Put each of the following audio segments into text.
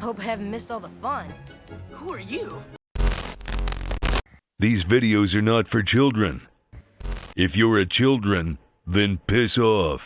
Hope I haven't missed all the fun. Who are you? These videos are not for children. If you're a children, then piss off.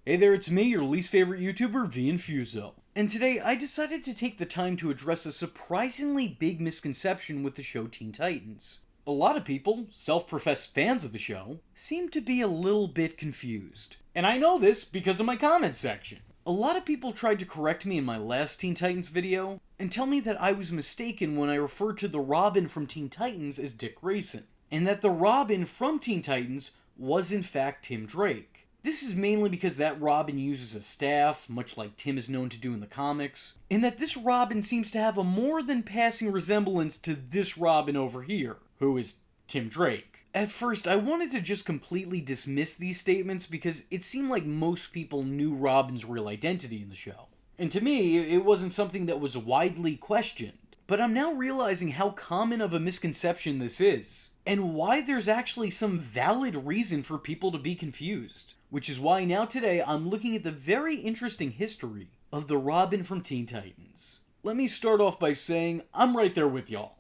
Hey there, it's me, your least favorite YouTuber, Infuso. And today I decided to take the time to address a surprisingly big misconception with the show Teen Titans. A lot of people, self-professed fans of the show, seem to be a little bit confused. And I know this because of my comment section. A lot of people tried to correct me in my last Teen Titans video and tell me that I was mistaken when I referred to the Robin from Teen Titans as Dick Grayson, and that the Robin from Teen Titans was in fact Tim Drake. This is mainly because that Robin uses a staff, much like Tim is known to do in the comics, and that this Robin seems to have a more than passing resemblance to this Robin over here, who is Tim Drake. At first, I wanted to just completely dismiss these statements because it seemed like most people knew Robin's real identity in the show. And to me, it wasn't something that was widely questioned. But I'm now realizing how common of a misconception this is, and why there's actually some valid reason for people to be confused. Which is why now today I'm looking at the very interesting history of the Robin from Teen Titans. Let me start off by saying I'm right there with y'all.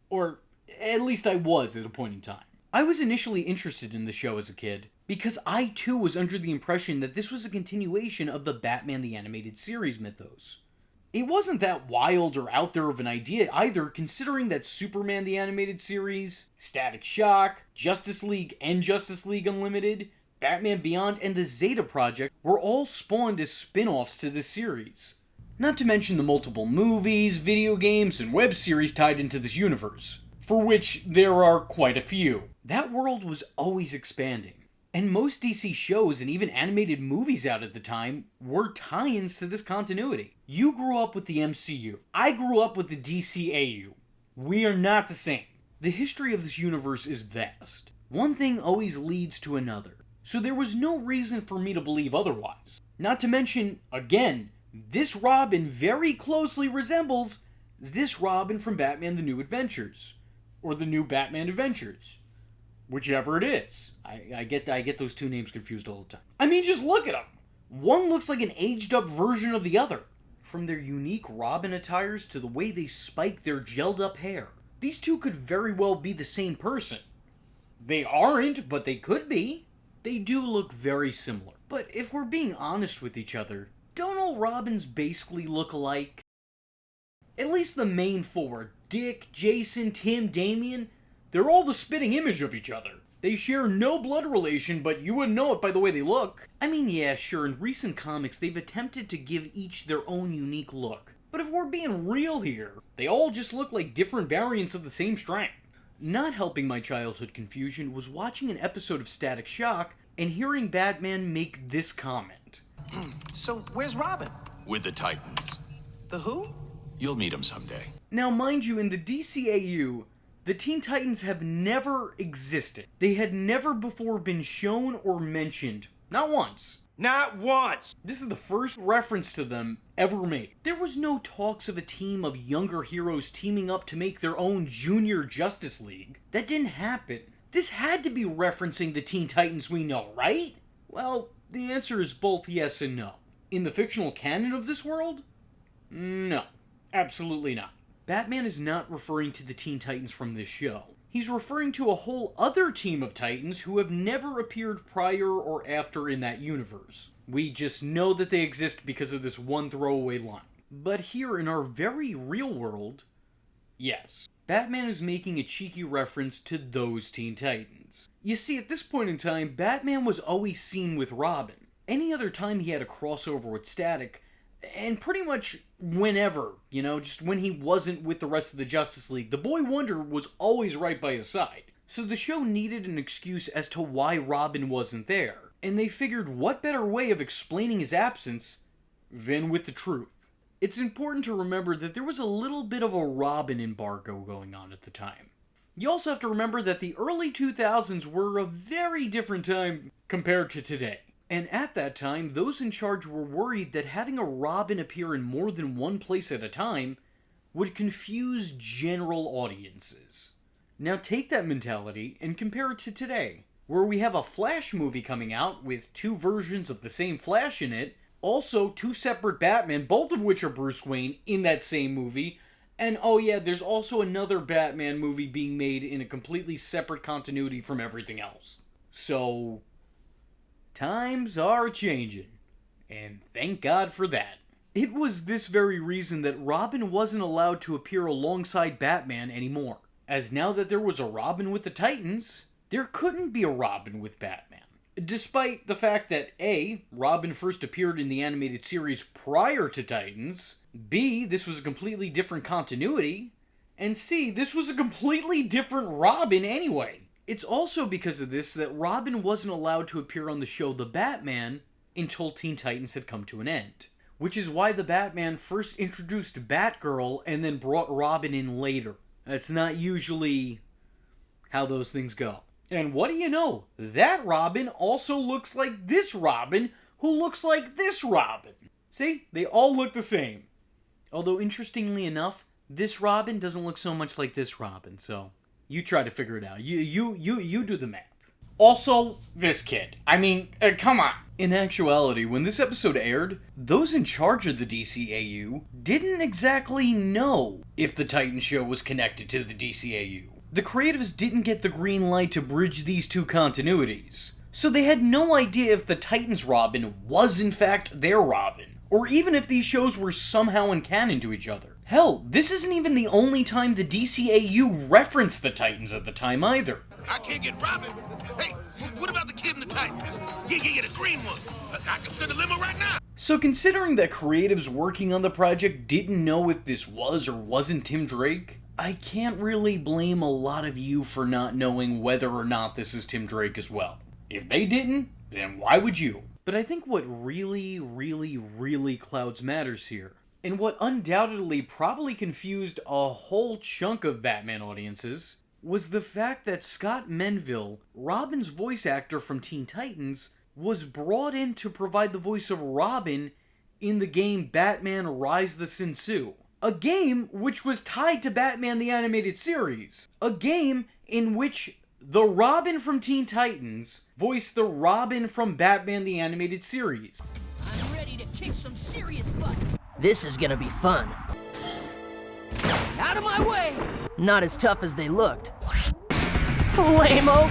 Or at least I was at a point in time. I was initially interested in the show as a kid because I too was under the impression that this was a continuation of the Batman the Animated Series mythos. It wasn't that wild or out there of an idea either, considering that Superman the Animated Series, Static Shock, Justice League and Justice League Unlimited, Batman Beyond, and the Zeta Project were all spawned as spin-offs to this series. Not to mention the multiple movies, video games, and web series tied into this universe, for which there are quite a few. That world was always expanding, and most DC shows and even animated movies out at the time were tie-ins to this continuity. You grew up with the MCU. I grew up with the DCAU. We are not the same. The history of this universe is vast. One thing always leads to another, so there was no reason for me to believe otherwise. Not to mention, again, this Robin very closely resembles this Robin from Batman The New Adventures, or The New Batman Adventures. Whichever it is. I get those two names confused all the time. I mean, just look at them. One looks like an aged up version of the other. From their unique Robin attires to the way they spike their gelled up hair. These two could very well be the same person. They aren't, but they could be. They do look very similar. But if we're being honest with each other, don't all Robins basically look alike? At least the main four, Dick, Jason, Tim, Damian, they're all the spitting image of each other. They share no blood relation, but you wouldn't know it by the way they look. I mean, yeah, sure, in recent comics they've attempted to give each their own unique look. But if we're being real here, they all just look like different variants of the same strand. Not helping my childhood confusion was watching an episode of Static Shock and hearing Batman make this comment. So, where's Robin? With the Titans. The who? You'll meet him someday. Now, mind you, in the DCAU, the Teen Titans have never existed. They had never before been shown or mentioned. Not once. Not once! This is the first reference to them ever made. There was no talks of a team of younger heroes teaming up to make their own junior Justice League. That didn't happen. This had to be referencing the Teen Titans we know, right? Well, the answer is both yes and no. In the fictional canon of this world? No. Absolutely not. Batman is not referring to the Teen Titans from this show. He's referring to a whole other team of Titans who have never appeared prior or after in that universe. We just know that they exist because of this one throwaway line. But here in our very real world, yes, Batman is making a cheeky reference to those Teen Titans. You see, at this point in time, Batman was always seen with Robin. Any other time he had a crossover with Static, and pretty much whenever, just when he wasn't with the rest of the Justice League, the Boy Wonder was always right by his side. So the show needed an excuse as to why Robin wasn't there, and they figured what better way of explaining his absence than with the truth. It's important to remember that there was a little bit of a Robin embargo going on at the time. You also have to remember that the early 2000s were a very different time compared to today. And at that time, those in charge were worried that having a Robin appear in more than one place at a time would confuse general audiences. Now take that mentality and compare it to today, where we have a Flash movie coming out with two versions of the same Flash in it, Also, 2 separate Batman, both of which are Bruce Wayne, in that same movie. And oh yeah, there's also another Batman movie being made in a completely separate continuity from everything else. So, times are changing. And thank God for that. It was this very reason that Robin wasn't allowed to appear alongside Batman anymore. As now that there was a Robin with the Titans, there couldn't be a Robin with Batman. Despite the fact that A, Robin first appeared in the animated series prior to Titans, B, this was a completely different continuity, and C, this was a completely different Robin anyway. It's also because of this that Robin wasn't allowed to appear on the show The Batman until Teen Titans had come to an end. Which is why the Batman first introduced Batgirl and then brought Robin in later. That's not usually how those things go. And what do you know? That Robin also looks like this Robin, who looks like this Robin. See? They all look the same. Although, interestingly enough, this Robin doesn't look so much like this Robin, so you try to figure it out. You do the math. Also, this kid. I mean, come on. In actuality, when this episode aired, those in charge of the DCAU didn't exactly know if the Titan show was connected to the DCAU. The creatives didn't get the green light to bridge these two continuities, so they had no idea if the Titans Robin was in fact their Robin, or even if these shows were somehow in canon to each other. Hell, this isn't even the only time the DCAU referenced the Titans at the time either. I can't get Robin. Hey, what about the kid in the Titans? Yeah, the green one. I can send a limo right now. So considering that creatives working on the project didn't know if this was or wasn't Tim Drake, I can't really blame a lot of you for not knowing whether or not this is Tim Drake as well. If they didn't, then why would you? But I think what really clouds matters here, and what undoubtedly probably confused a whole chunk of Batman audiences, was the fact that Scott Menville, Robin's voice actor from Teen Titans, was brought in to provide the voice of Robin in the game Batman Rise of the Sin Tzu. A game which was tied to Batman the Animated Series. A game in which the Robin from Teen Titans voiced the Robin from Batman the Animated Series. I'm ready to kick some serious butt. This is gonna be fun. Out of my way! Not as tough as they looked. Lame-o!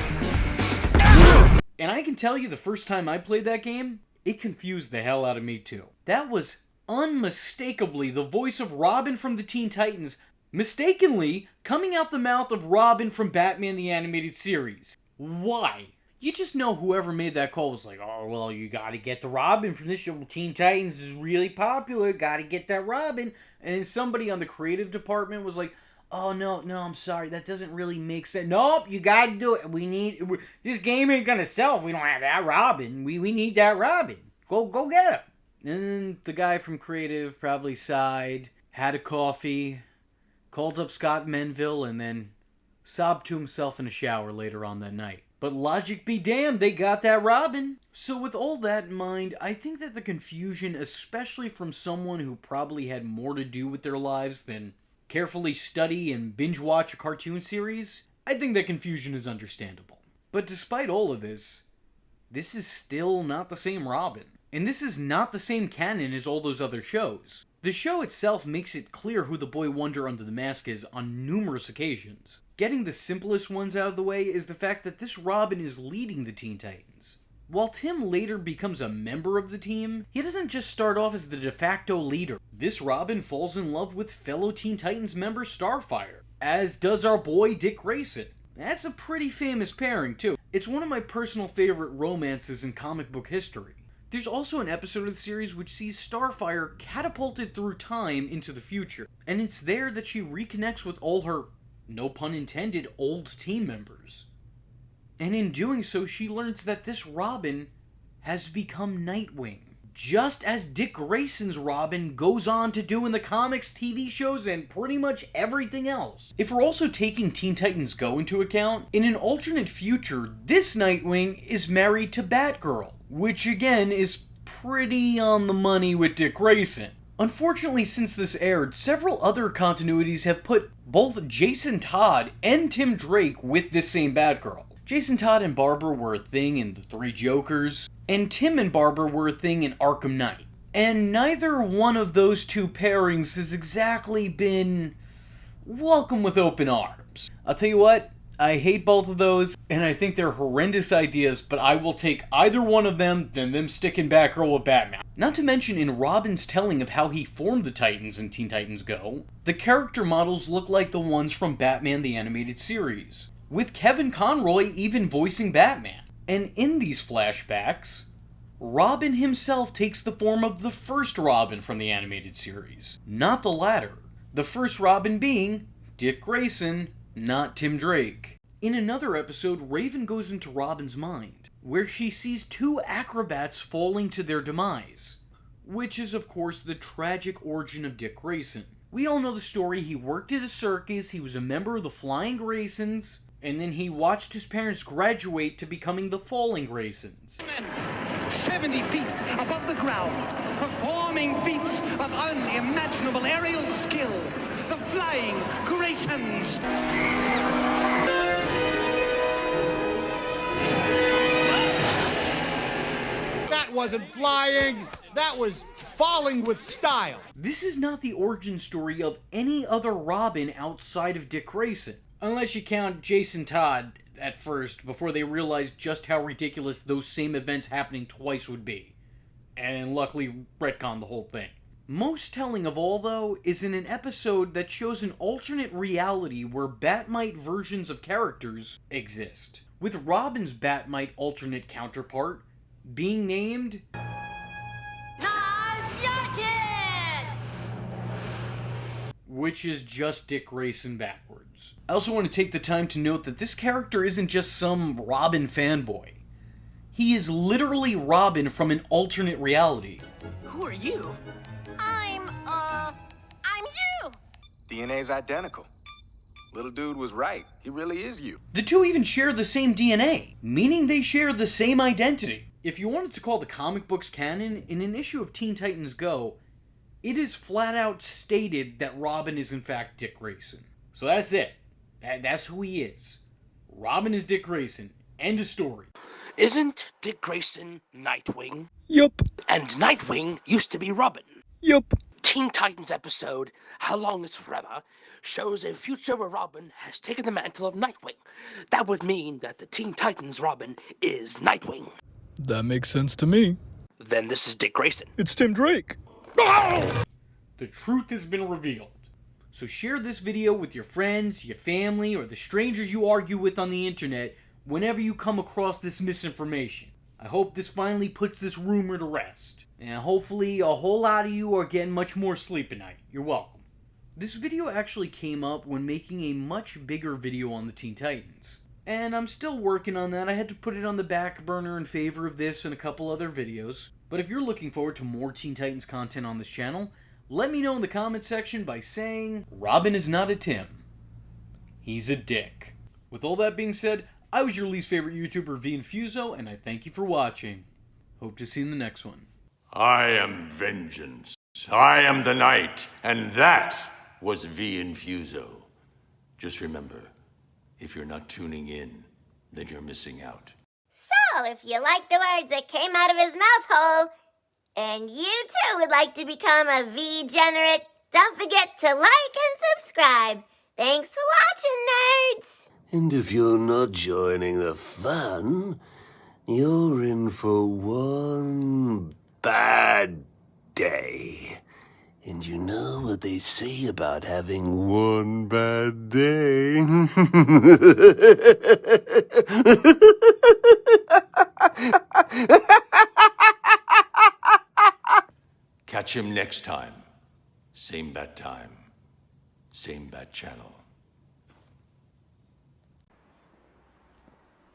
And I can tell you the first time I played that game, it confused the hell out of me too. That was unmistakably the voice of Robin from the Teen Titans, mistakenly coming out the mouth of Robin from Batman the Animated Series. Why? You just know whoever made that call was like, oh, well, you gotta get the Robin from this show. Teen Titans is really popular, gotta get that Robin. And then somebody on the creative department was like, oh, no, I'm sorry, that doesn't really make sense. Nope, you gotta do it. This game ain't gonna sell if we don't have that Robin. We need that Robin. Go get him. And then the guy from creative probably sighed, had a coffee, called up Scott Menville, and then sobbed to himself in a shower later on that night. But logic be damned, they got that Robin. So with all that in mind, I think that the confusion, especially from someone who probably had more to do with their lives than carefully study and binge watch a cartoon series, I think that confusion is understandable. But despite all of this is still not the same Robin. And this is not the same canon as all those other shows. The show itself makes it clear who the Boy Wonder under the mask is on numerous occasions. Getting the simplest ones out of the way is the fact that this Robin is leading the Teen Titans. While Tim later becomes a member of the team, he doesn't just start off as the de facto leader. This Robin falls in love with fellow Teen Titans member Starfire, as does our boy Dick Grayson. That's a pretty famous pairing too. It's one of my personal favorite romances in comic book history. There's also an episode of the series which sees Starfire catapulted through time into the future, and it's there that she reconnects with all her, no pun intended, old team members. And in doing so, she learns that this Robin has become Nightwing, just as Dick Grayson's Robin goes on to do in the comics, TV shows, and pretty much everything else. If we're also taking Teen Titans Go into account, in an alternate future, this Nightwing is married to Batgirl, which again is pretty on the money with Dick Grayson. Unfortunately, since this aired, several other continuities have put both Jason Todd and Tim Drake with this same Batgirl. Jason Todd and Barbara were a thing in The Three Jokers, and Tim and Barbara were a thing in Arkham Knight. And neither one of those two pairings has exactly been welcome with open arms. I'll tell you what, I hate both of those, and I think they're horrendous ideas, but I will take either one of them than them sticking Batgirl with Batman. Not to mention, in Robin's telling of how he formed the Titans in Teen Titans Go, the character models look like the ones from Batman the Animated Series, with Kevin Conroy even voicing Batman. And in these flashbacks, Robin himself takes the form of the first Robin from the animated series, not the latter. The first Robin being Dick Grayson, not Tim Drake. In another episode, Raven goes into Robin's mind, where she sees two acrobats falling to their demise, which is of course the tragic origin of Dick Grayson. We all know the story. He worked at a circus, he was a member of the Flying Graysons, and then he watched his parents graduate to becoming the Falling Graysons. 70 feet above the ground, performing feats of unimaginable aerial skill, the Flying Graysons. That wasn't flying, that was falling with style. This is not the origin story of any other Robin outside of Dick Grayson, unless you count Jason Todd at first, before they realized just how ridiculous those same events happening twice would be. And luckily retconned the whole thing. Most telling of all, though, is in an episode that shows an alternate reality where Batmite versions of characters exist, with Robin's Batmite alternate counterpart being named which is just Dick Grayson backwards. I also want to take the time to note that this character isn't just some Robin fanboy. He is literally Robin from an alternate reality. Who are you? I'm you! DNA's identical. Little dude was right. He really is you. The two even share the same DNA, meaning they share the same identity. If you wanted to call the comic books canon, in an issue of Teen Titans Go, it is flat out stated that Robin is in fact Dick Grayson. So that's it. That's who he is. Robin is Dick Grayson. End of story. Isn't Dick Grayson Nightwing? Yup. And Nightwing used to be Robin. Yup. Teen Titans episode, How Long Is Forever, shows a future where Robin has taken the mantle of Nightwing. That would mean that the Teen Titans Robin is Nightwing. That makes sense to me. Then this is Dick Grayson. It's Tim Drake. The truth has been revealed. So share this video with your friends, your family, or the strangers you argue with on the internet whenever you come across this misinformation. I hope this finally puts this rumor to rest. And hopefully a whole lot of you are getting much more sleep at night. You're welcome. This video actually came up when making a much bigger video on the Teen Titans. And I'm still working on that. I had to put it on the back burner in favor of this and a couple other videos. But if you're looking forward to more Teen Titans content on this channel, let me know in the comments section by saying, Robin is not a Tim. He's a Dick. With all that being said, I was your least favorite YouTuber, Infuso, and I thank you for watching. Hope to see you in the next one. I am vengeance. I am the night, and that was Infuso. Just remember, if you're not tuning in, then you're missing out. So, if you like the words that came out of his mouth hole, and you too would like to become a V-generate, don't forget to like and subscribe. Thanks for watching, nerds! And if you're not joining the fun, you're in for one bad day. And you know what they say about having one bad day? Catch him next time. Same bat time. Same bat channel.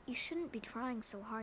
You shouldn't be trying so hard.